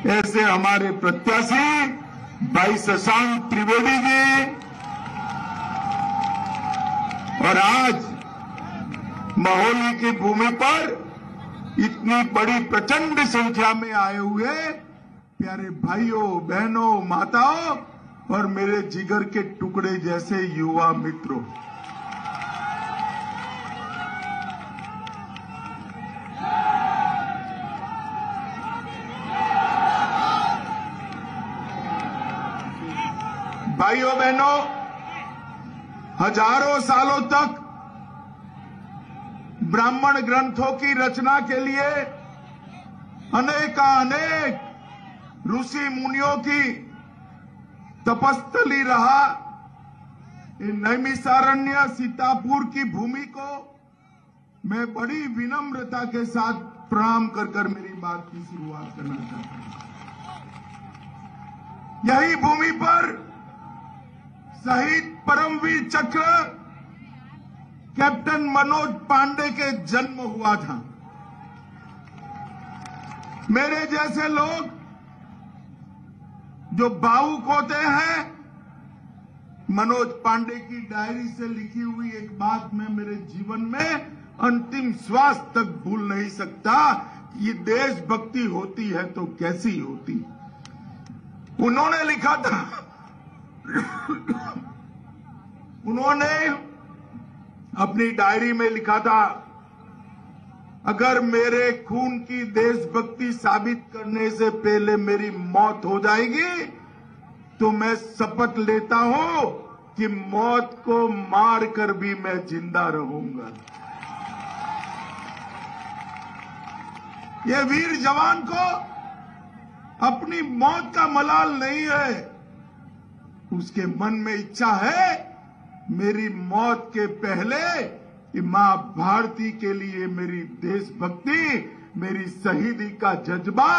ऐसे हमारे प्रत्याशी भाई शशांक त्रिवेदी जी और आज महोली की भूमि पर इतनी बड़ी प्रचंड संख्या में आए हुए प्यारे भाइयों, बहनों, माताओं और मेरे जिगर के टुकड़े जैसे युवा मित्रों, भाइयों बहनों, हजारों सालों तक ब्राह्मण ग्रंथों की रचना के लिए अनेक ऋषि मुनियों की तपस्थली रहा। नैमिषारण्य सीतापुर की भूमि को मैं बड़ी विनम्रता के साथ प्रणाम कर मेरी बात की शुरुआत करना चाहता हूं। यही भूमि पर शहीद परमवीर चक्र कैप्टन मनोज पांडे के जन्म हुआ था। मेरे जैसे लोग जो भावुक होते हैं, मनोज पांडे की डायरी से लिखी हुई एक बात मैं मेरे जीवन में अंतिम श्वास तक भूल नहीं सकता। ये देशभक्ति होती है तो कैसी होती। उन्होंने लिखा था, उन्होंने अपनी डायरी में लिखा था, अगर मेरे खून की देशभक्ति साबित करने से पहले मेरी मौत हो जाएगी तो मैं शपथ लेता हूं कि मौत को मारकर भी मैं जिंदा रहूंगा। ये वीर जवान को अपनी मौत का मलाल नहीं है, उसके मन में इच्छा है मेरी मौत के पहले मां भारती के लिए मेरी देशभक्ति, मेरी शहीदी का जज्बा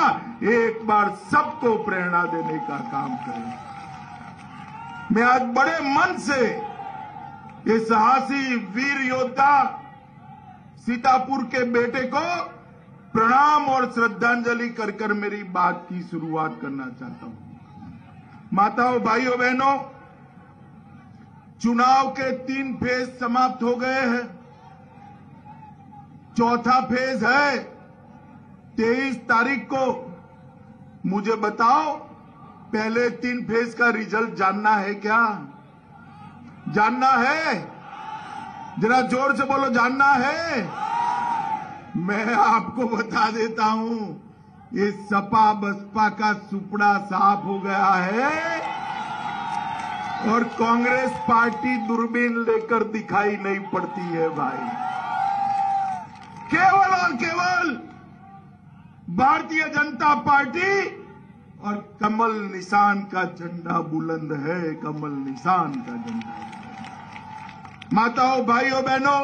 एक बार सबको प्रेरणा देने का काम करें। मैं आज बड़े मन से ये साहसी वीर योद्धा सीतापुर के बेटे को प्रणाम और श्रद्धांजलि कर मेरी बात की शुरुआत करना चाहता हूं। माताओं, भाइयों, बहनों, चुनाव के 3 फेज समाप्त हो गए हैं। चौथा फेज है 23 तारीख को। मुझे बताओ, पहले 3 फेज का रिजल्ट जानना है क्या? जानना है? जरा जोर से बोलो, जानना है? मैं आपको बता देता हूं, ये सपा बसपा का सुपड़ा साफ हो गया है और कांग्रेस पार्टी दूरबीन लेकर दिखाई नहीं पड़ती है भाई। केवल और केवल भारतीय जनता पार्टी और कमल निशान का झंडा बुलंद है, कमल निशान का झंडा। माताओं, भाइयों, बहनों,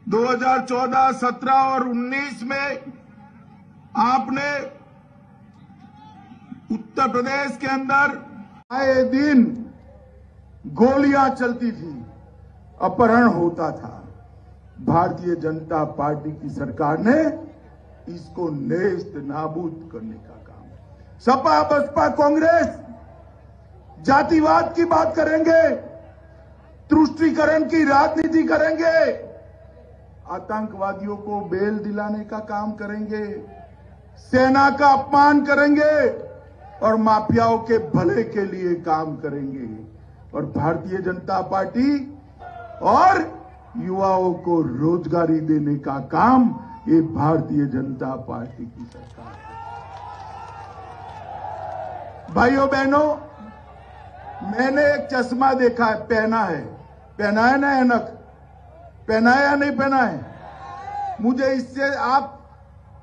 2014, 17 और 19 में आपने उत्तर प्रदेश के अंदर आए दिन गोलियां चलती थी, अपहरण होता था। भारतीय जनता पार्टी की सरकार ने इसको नेस्त नाबूद करने का काम। सपा बसपा कांग्रेस जातिवाद की बात करेंगे, तुष्टीकरण की राजनीति करेंगे, आतंकवादियों को बेल दिलाने का काम करेंगे, सेना का अपमान करेंगे और माफियाओं के भले के लिए काम करेंगे। और भारतीय जनता पार्टी और युवाओं को रोजगारी देने का काम ये भारतीय जनता पार्टी की सरकार है। भाइयों, बहनों, मैंने एक चश्मा देखा है, पहना है ना ऐनक, पहना है या नहीं पहना है? मुझे इससे आप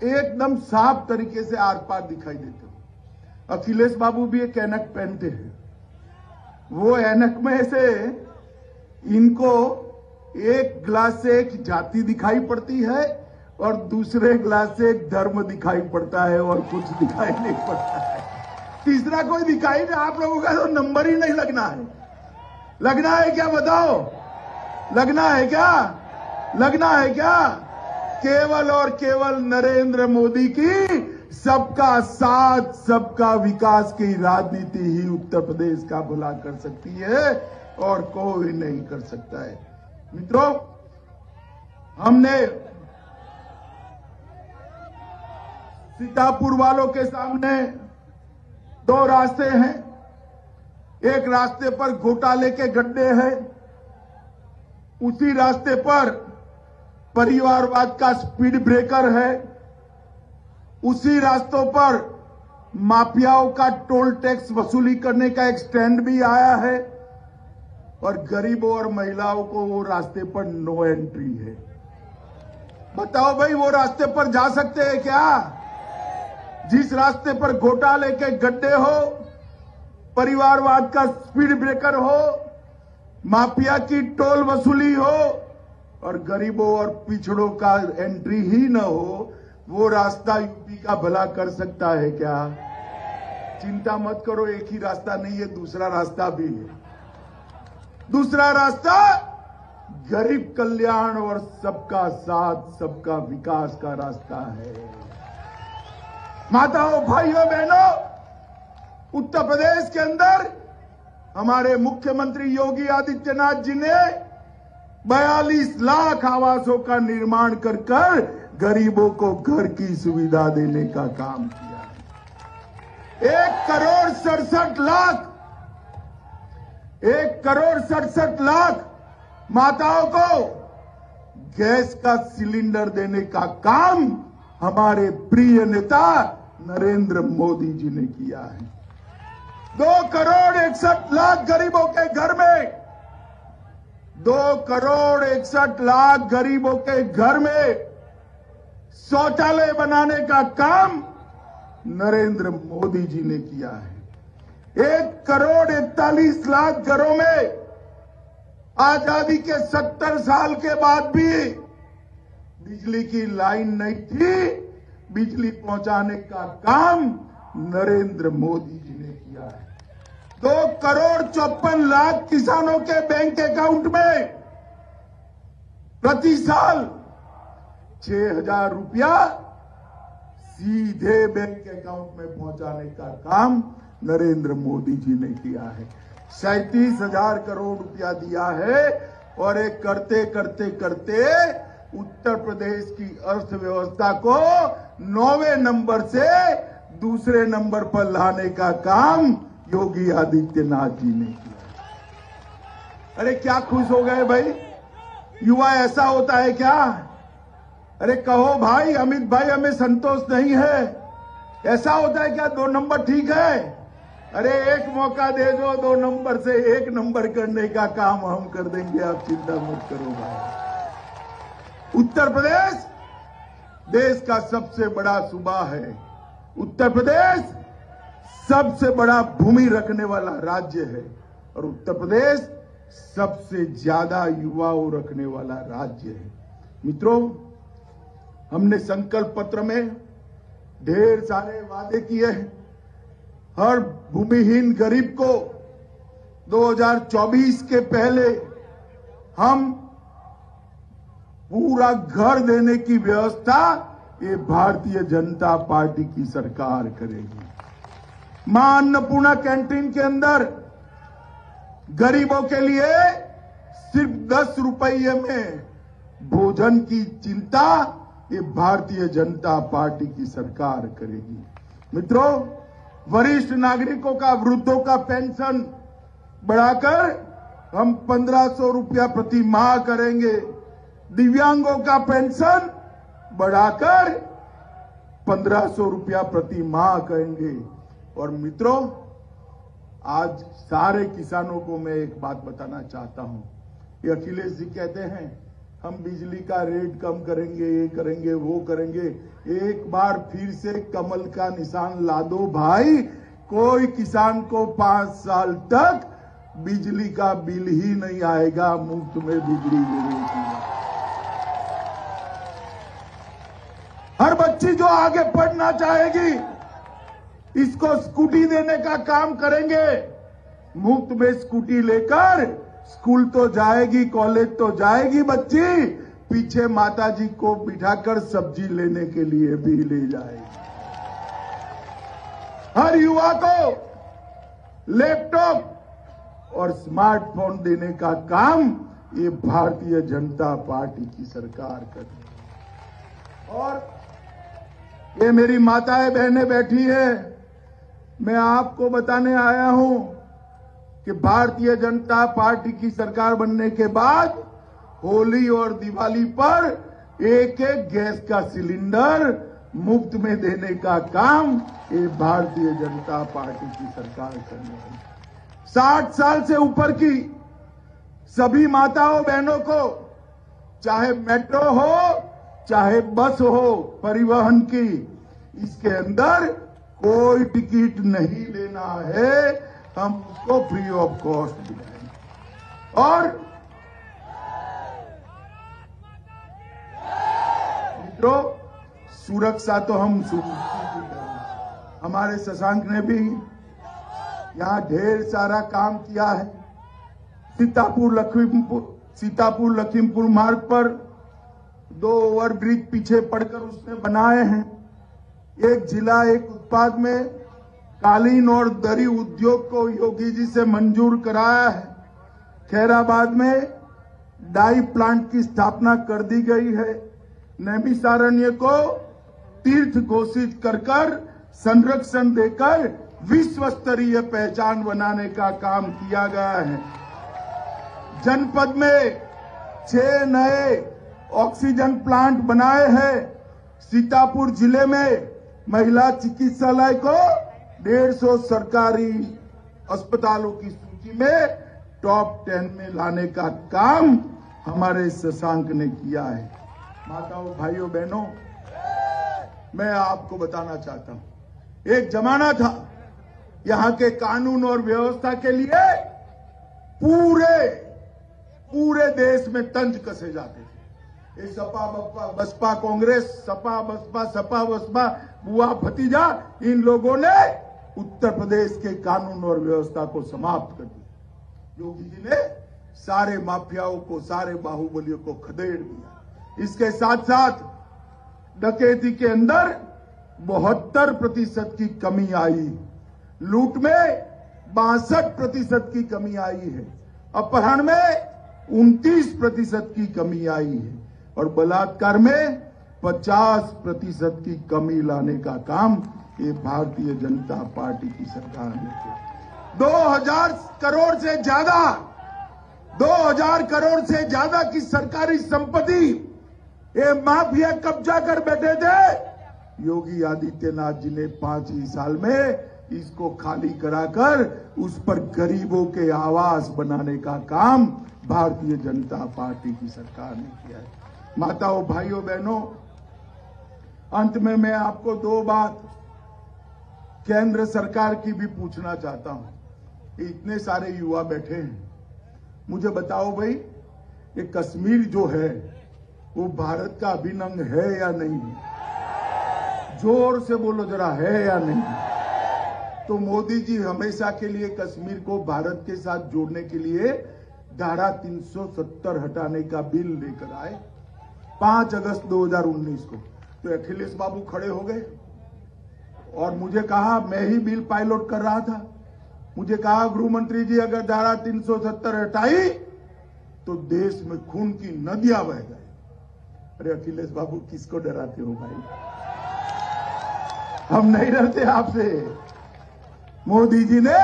एकदम साफ तरीके से आर पार दिखाई देते हो। अखिलेश बाबू भी एक ऐनक पहनते हैं। वो ऐनक में से इनको एक ग्लास से एक जाति दिखाई पड़ती है और दूसरे ग्लास से एक धर्म दिखाई पड़ता है और कुछ दिखाई नहीं पड़ता है। तीसरा कोई दिखाई नहीं। आप लोगों का तो नंबर ही नहीं लगना है। लगना है क्या बताओ? लगना है क्या? लगना है क्या? केवल और केवल नरेंद्र मोदी की सबका साथ सबका विकास की राजनीति ही उत्तर प्रदेश का भला कर सकती है और कोई नहीं कर सकता है। मित्रों, हमने सीतापुर वालों के सामने दो रास्ते हैं। एक रास्ते पर घोटाले के गड्ढे हैं, उसी रास्ते पर परिवारवाद का स्पीड ब्रेकर है, उसी रास्तों पर माफियाओं का टोल टैक्स वसूली करने का एक स्टैंड भी आया है और गरीबों और महिलाओं को वो रास्ते पर नो एंट्री है। बताओ भाई, वो रास्ते पर जा सकते हैं क्या? जिस रास्ते पर घोटाले के गड्ढे हो, परिवारवाद का स्पीड ब्रेकर हो, माफिया की टोल वसूली हो और गरीबों और पिछड़ों का एंट्री ही न हो, वो रास्ता यूपी का भला कर सकता है क्या? चिंता मत करो, एक ही रास्ता नहीं है, दूसरा रास्ता भी है। दूसरा रास्ता गरीब कल्याण और सबका साथ सबका विकास का रास्ता है। माताओं, भाइयों, बहनों, उत्तर प्रदेश के अंदर हमारे मुख्यमंत्री योगी आदित्यनाथ जी ने 42 लाख आवासों का निर्माण कर गरीबों को घर की सुविधा देने का काम किया है। 1,67 लाख माताओं को गैस का सिलेंडर देने का काम हमारे प्रिय नेता नरेंद्र मोदी जी ने किया है। 2,61 लाख गरीबों के घर में 2,61 लाख गरीबों के घर में शौचालय बनाने का काम नरेंद्र मोदी जी ने किया है। 1,41 लाख घरों में आजादी के 70 साल के बाद भी बिजली की लाइन नहीं थी, बिजली पहुंचाने का काम नरेंद्र मोदी जी ने किया है। 2,54 लाख किसानों के बैंक अकाउंट में प्रति साल 6,000 रुपया सीधे बैंक अकाउंट में पहुंचाने का काम नरेंद्र मोदी जी ने किया है। 37,000 करोड़ रुपया दिया है और एक करते करते करते उत्तर प्रदेश की अर्थव्यवस्था को 9वें नंबर से दूसरे नंबर पर लाने का काम योगी आदित्यनाथ जी ने किया। अरे क्या खुश हो गए भाई? युवा ऐसा होता है क्या? अरे कहो भाई, अमित भाई, हमें संतोष नहीं है। ऐसा होता है क्या? 2 नंबर ठीक है? अरे एक मौका दे दो, 2 नंबर से 1 नंबर करने का काम हम कर देंगे, आप चिंता मत करो भाई। उत्तर प्रदेश देश का सबसे बड़ा सूबा है। उत्तर प्रदेश सबसे बड़ा भूमि रखने वाला राज्य है और उत्तर प्रदेश सबसे ज्यादा युवाओं रखने वाला राज्य है। मित्रों, हमने संकल्प पत्र में ढेर सारे वादे किए हैं। हर भूमिहीन गरीब को 2024 के पहले हम पूरा घर देने की व्यवस्था ये भारतीय जनता पार्टी की सरकार करेगी। मां अन्नपूर्णा कैंटीन के अंदर गरीबों के लिए सिर्फ 10 रुपये में भोजन की चिंता ये भारतीय जनता पार्टी की सरकार करेगी। मित्रों, वरिष्ठ नागरिकों का, वृद्धों का पेंशन बढ़ाकर हम 1,500 रुपया प्रति माह करेंगे। दिव्यांगों का पेंशन बढ़ाकर 1,500 रुपया प्रति माह करेंगे। और मित्रों, आज सारे किसानों को मैं एक बात बताना चाहता हूं। ये अखिलेश जी कहते हैं हम बिजली का रेट कम करेंगे, ये करेंगे, वो करेंगे। एक बार फिर से कमल का निशान ला दो भाई। कोई किसान को 5 साल तक बिजली का बिल ही नहीं आएगा, मुफ्त में बिजली मिलेगी। हर बच्ची जो आगे पढ़ना चाहेगी, इसको स्कूटी देने का काम करेंगे। मुफ्त में स्कूटी लेकर स्कूल तो जाएगी, कॉलेज तो जाएगी बच्ची, पीछे माताजी को बिठाकर सब्जी लेने के लिए भी ले जाएगी। हर युवा को लैपटॉप और स्मार्टफोन देने का काम ये भारतीय जनता पार्टी की सरकार कर रही है। और ये मेरी माताएं बहनें बैठी है, मैं आपको बताने आया हूं कि भारतीय जनता पार्टी की सरकार बनने के बाद होली और दिवाली पर एक एक गैस का सिलेंडर मुफ्त में देने का काम ये भारतीय जनता पार्टी की सरकार कर रही है। 60 साल से ऊपर की सभी माताओं बहनों को चाहे मेट्रो हो चाहे बस हो परिवहन की, इसके अंदर कोई टिकट नहीं लेना है, हम उसको फ्री ऑफ कॉस्ट दिलाएंगे। और मित्रों, सुरक्षा तो हम सुनिश्चित करेंगे। हमारे शशांक ने भी यहां ढेर सारा काम किया है। सीतापुर लखीमपुर मार्ग पर 2 ओवरब्रिज पीछे पड़कर उसने बनाए हैं। एक जिला एक उत्पाद में कालीन और दरी उद्योग को योगी जी से मंजूर कराया है। खैराबाद में डाई प्लांट की स्थापना कर दी गई है। नैमिषारण्य को तीर्थ घोषित कर संरक्षण देकर विश्व स्तरीय पहचान बनाने का काम किया गया है। जनपद में 6 नए ऑक्सीजन प्लांट बनाए हैं। सीतापुर जिले में महिला चिकित्सालय को 150 सरकारी अस्पतालों की सूची में टॉप 10 में लाने का काम हमारे शशांक ने किया है। माताओं भाइयों बहनों, मैं आपको बताना चाहता हूं, एक जमाना था यहां के कानून और व्यवस्था के लिए पूरे देश में तंज कसे जाते थे। ये सपा बसपा कांग्रेस, सपा बसपा बुआ भतीजा, इन लोगों ने उत्तर प्रदेश के कानून और व्यवस्था को समाप्त कर दिया। योगी जी ने सारे माफियाओं को, सारे बाहुबलियों को खदेड़ दिया। इसके साथ साथ डकैती के अंदर 72% की कमी आई, लूट में 62% की कमी आई है, अपहरण में 29% की कमी आई है और बलात्कार में 50% की कमी लाने का काम ये भारतीय जनता पार्टी की सरकार ने किया। 2000 करोड़ से ज्यादा की सरकारी संपत्ति ये माफिया कब्जा कर बैठे थे। योगी आदित्यनाथ जी ने 5 ही साल में इसको खाली कराकर उस पर गरीबों के आवास बनाने का काम भारतीय जनता पार्टी की सरकार ने किया है। माताओं भाइयों बहनों, अंत में मैं आपको 2 बात केंद्र सरकार की भी पूछना चाहता हूं। इतने सारे युवा बैठे हैं, मुझे बताओ भाई, ये कश्मीर जो है वो भारत का अभिन्न अंग है या नहीं? जोर से बोलो जरा, है या नहीं? तो मोदी जी हमेशा के लिए कश्मीर को भारत के साथ जोड़ने के लिए धारा 370 हटाने का बिल लेकर आए 5 अगस्त 2019 को। तो अखिलेश बाबू खड़े हो गए और मुझे कहा, मैं ही बिल पायलट कर रहा था, मुझे कहा गृह मंत्री जी अगर धारा 370 हटाई तो देश में खून की नदियां बह जाए। अरे अखिलेश बाबू, किसको डराते हो भाई? हम नहीं डरते आपसे। मोदी जी ने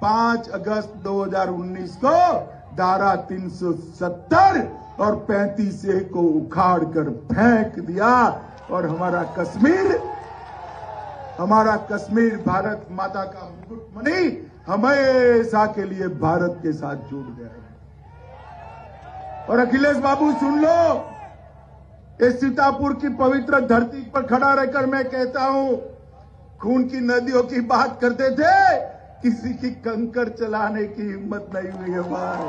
5 अगस्त 2019 को धारा 370 और 35A को उखाड़ कर फेंक दिया और हमारा कश्मीर भारत माता का मुकुटमणि हमेशा के लिए भारत के साथ जुड़ गया है। और अखिलेश बाबू सुन लो, इस सीतापुर की पवित्र धरती पर खड़ा रहकर मैं कहता हूं, खून की नदियों की बात करते थे, किसी की कंकड़ चलाने की हिम्मत नहीं हुई है भाई।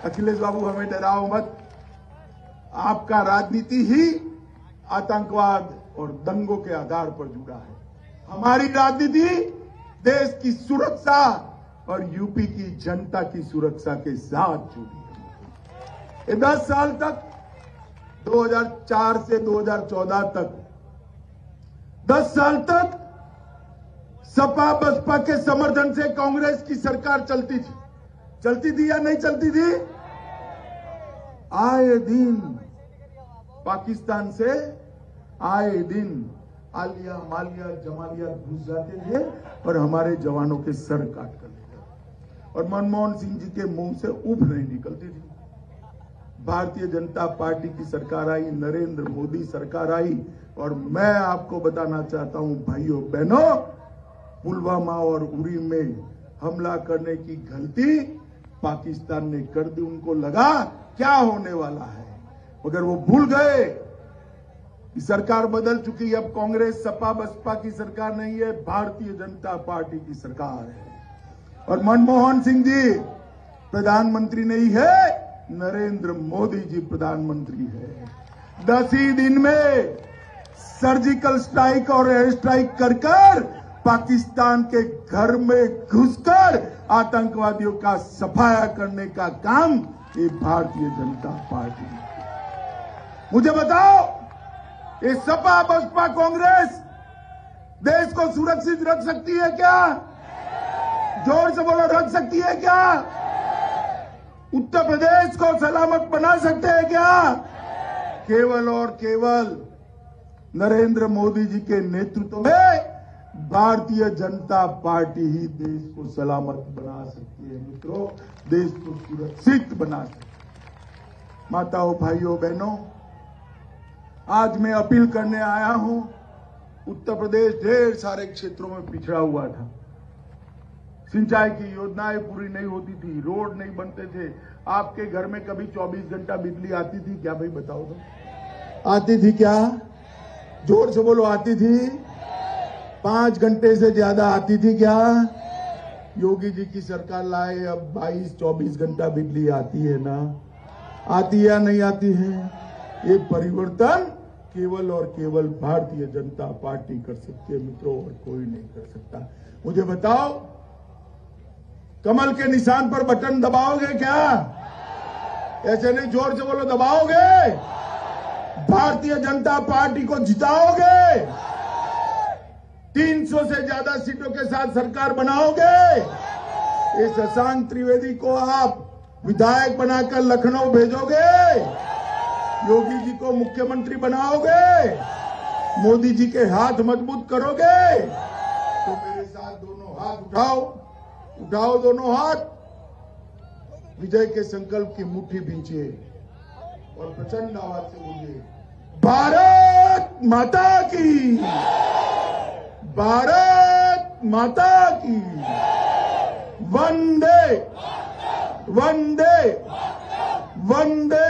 अखिलेश बाबू, हमें डराओ मत। आपका राजनीति ही आतंकवाद और दंगों के आधार पर जुड़ा है। हमारी राजनीति देश की सुरक्षा और यूपी की जनता की सुरक्षा के साथ जुड़ी है। 10 साल तक, 2004 से 2014 तक 10 साल तक सपा बसपा के समर्थन से कांग्रेस की सरकार चलती थी या नहीं चलती थी? आए दिन पाकिस्तान से आए दिन आलिया मालिया जमालिया घुस जाते थे और हमारे जवानों के सर काट कर ले जाते, और मनमोहन सिंह जी के मुंह से उफ नहीं निकलती थी। भारतीय जनता पार्टी की सरकार आई, नरेंद्र मोदी सरकार आई, और मैं आपको बताना चाहता हूं भाइयों बहनों, पुलवामा और उरी में हमला करने की गलती पाकिस्तान ने कर दी। उनको लगा क्या होने वाला है, मगर वो भूल गए कि सरकार बदल चुकी। अब कांग्रेस सपा बसपा की सरकार नहीं है, भारतीय जनता पार्टी की सरकार है। और मनमोहन सिंह जी प्रधानमंत्री नहीं है, नरेंद्र मोदी जी प्रधानमंत्री है। 10 ही दिन में सर्जिकल स्ट्राइक और एयर स्ट्राइक कर पाकिस्तान के घर में घुसकर आतंकवादियों का सफाया करने का काम ये भारतीय जनता पार्टी ने किया। मुझे बताओ, ये सपा बसपा कांग्रेस देश को सुरक्षित रख सकती है क्या? जोर से बोलो, रख सकती है क्या? उत्तर प्रदेश को सलामत बना सकते हैं क्या? केवल और केवल नरेंद्र मोदी जी के नेतृत्व में भारतीय जनता पार्टी ही देश को सलामत बना सकती है। मित्रों, देश को सुरक्षित बना सकती है। माताओं, भाइयों, बहनों, आज मैं अपील करने आया हूं। उत्तर प्रदेश ढेर सारे क्षेत्रों में पिछड़ा हुआ था। सिंचाई की योजनाएं पूरी नहीं होती थी, रोड नहीं बनते थे। आपके घर में कभी 24 घंटा बिजली आती थी क्या? भाई बताओ तो। आती थी क्या? जोर से बोलो, आती थी? 5 घंटे से ज्यादा आती थी क्या? योगी जी की सरकार लाए, अब 22-24 घंटा बिजली आती है ना? आती है या नहीं आती है? ये परिवर्तन केवल और केवल भारतीय जनता पार्टी कर सकती है मित्रों, और कोई नहीं कर सकता। मुझे बताओ, कमल के निशान पर बटन दबाओगे क्या? ऐसे नहीं, जोर से बोलो, दबाओगे? भारतीय जनता पार्टी को जिताओगे? 300 से ज्यादा सीटों के साथ सरकार बनाओगे? इस शशांक त्रिवेदी को आप विधायक बनाकर लखनऊ भेजोगे? योगी जी को मुख्यमंत्री बनाओगे? मोदी जी के हाथ मजबूत करोगे? तो मेरे साथ दोनों हाथ उठाओ दोनों हाथ, विजय के संकल्प की मुट्ठी भींचिए और प्रचंड आवाज से बोलिए, भारत माता की, भारत माता की, वंदे वंदे वंदे